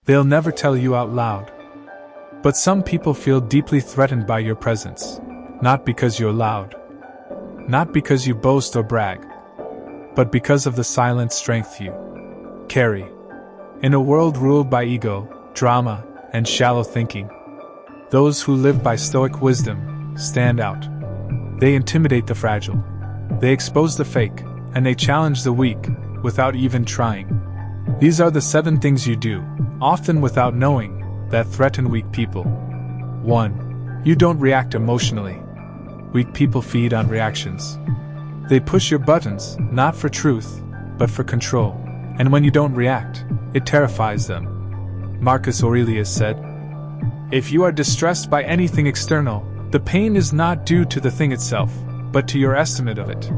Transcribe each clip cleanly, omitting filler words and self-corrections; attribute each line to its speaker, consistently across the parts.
Speaker 1: They'll never tell you out loud. But some people feel deeply threatened by your presence, not because you're loud, not because you boast or brag, but because of the silent strength you carry. In a world ruled by ego, drama, and shallow thinking, those who live by Stoic wisdom stand out. They intimidate the fragile, they expose the fake, and they challenge the weak without even trying. These are the 7 things you do, often without knowing, that threaten weak people. 1. You don't react emotionally. Weak people feed on reactions. They push your buttons, not for truth, but for control. And when you don't react, it terrifies them. Marcus Aurelius said, "If you are distressed by anything external, the pain is not due to the thing itself, but to your estimate of it."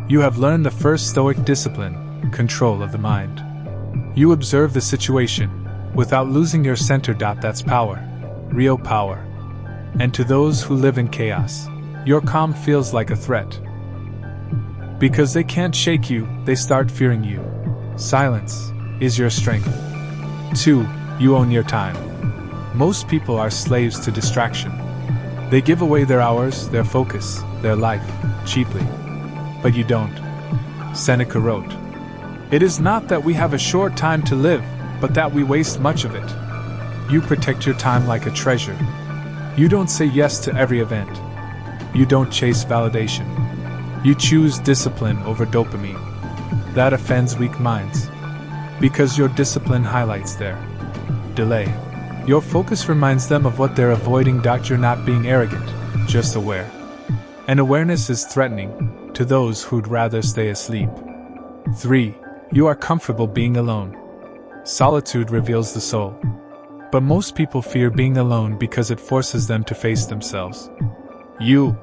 Speaker 1: You have learned the first Stoic discipline, control of the mind. You observe the situation, without losing your center. That's power, real power. And to those who live in chaos, your calm feels like a threat. Because they can't shake you, they start fearing you. Silence is your strength. 2. You own your time. Most people are slaves to distraction. They give away their hours, their focus, their life, cheaply. But you don't. Seneca wrote, "It is not that we have a short time to live, but that we waste much of it." You protect your time like a treasure. You don't say yes to every event. You don't chase validation. You choose discipline over dopamine. That offends weak minds. Because your discipline highlights their delay. Your focus reminds them of what they're avoiding. You're not being arrogant, just aware. And awareness is threatening to those who'd rather stay asleep. 3. You are comfortable being alone. Solitude reveals the soul. But most people fear being alone because it forces them to face themselves. You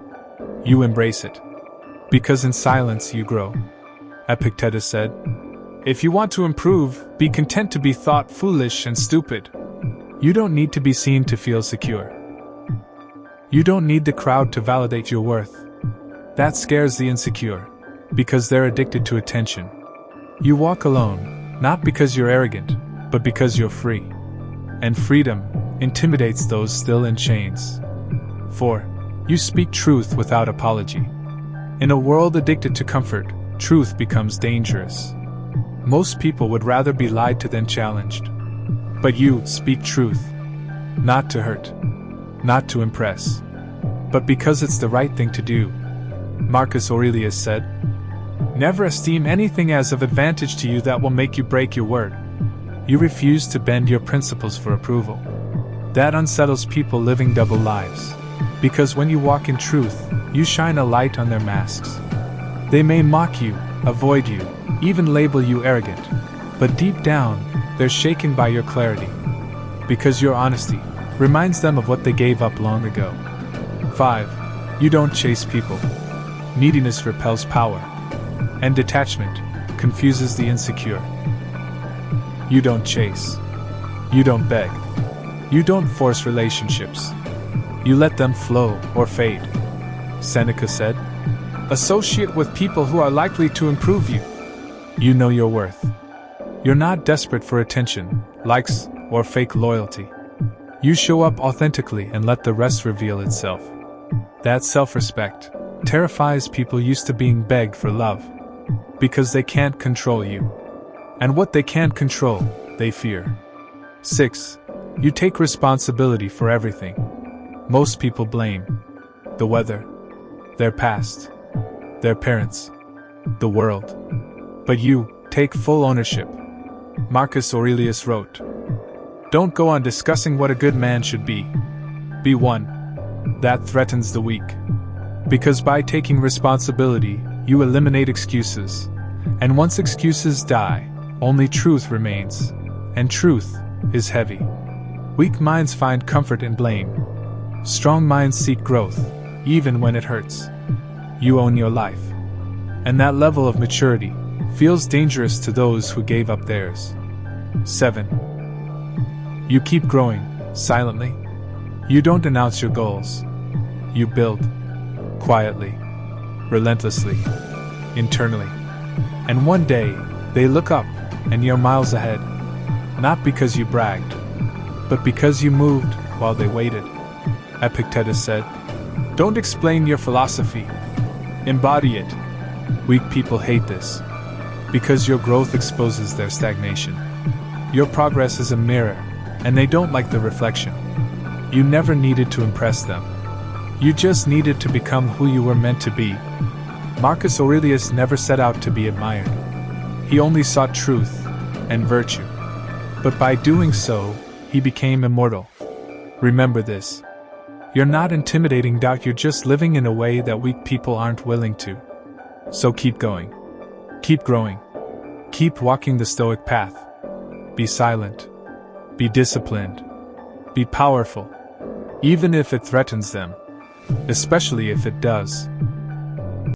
Speaker 1: embrace it. Because in silence you grow. Epictetus said, "If you want to improve, be content to be thought foolish and stupid." You don't need to be seen to feel secure. You don't need the crowd to validate your worth. That scares the insecure, because they're addicted to attention. You walk alone, not because you're arrogant, but because you're free. And freedom intimidates those still in chains. 4. You speak truth without apology. In a world addicted to comfort, truth becomes dangerous. Most people would rather be lied to than challenged. But you speak truth. Not to hurt. Not to impress. But because it's the right thing to do. Marcus Aurelius said, "Never esteem anything as of advantage to you that will make you break your word." You refuse to bend your principles for approval. That unsettles people living double lives. Because when you walk in truth, you shine a light on their masks. They may mock you, avoid you, even label you arrogant. But deep down, they're shaken by your clarity. Because your honesty reminds them of what they gave up long ago. 5. You don't chase people. Neediness repels power. And detachment confuses the insecure. You don't chase. You don't beg. You don't force relationships. You let them flow or fade. Seneca said, "Associate with people who are likely to improve you." You know your worth. You're not desperate for attention, likes, or fake loyalty. You show up authentically and let the rest reveal itself. That self-respect terrifies people used to being begged for love. Because they can't control you. And what they can't control, they fear. 6. You take responsibility for everything. Most people blame the weather, their past, their parents, the world. But you take full ownership. Marcus Aurelius wrote, "Don't go on discussing what a good man should be. Be one." That threatens the weak. Because by taking responsibility, you eliminate excuses. And once excuses die, only truth remains. And truth is heavy. Weak minds find comfort in blame. Strong minds seek growth, even when it hurts. You own your life. And that level of maturity feels dangerous to those who gave up theirs. 7. You keep growing, silently. You don't announce your goals. You build, quietly, relentlessly, internally. And one day, they look up, and you're miles ahead. Not because you bragged, but because you moved while they waited. Epictetus said, "Don't explain your philosophy. Embody it." Weak people hate this, because your growth exposes their stagnation. Your progress is a mirror, and they don't like the reflection. You never needed to impress them. You just needed to become who you were meant to be. Marcus Aurelius never set out to be admired. He only sought truth and virtue. But by doing so, he became immortal. Remember this. You're not intimidating, you're just living in a way that weak people aren't willing to. So keep going. Keep growing. Keep walking the Stoic path. Be silent. Be disciplined. Be powerful. Even if it threatens them. Especially if it does.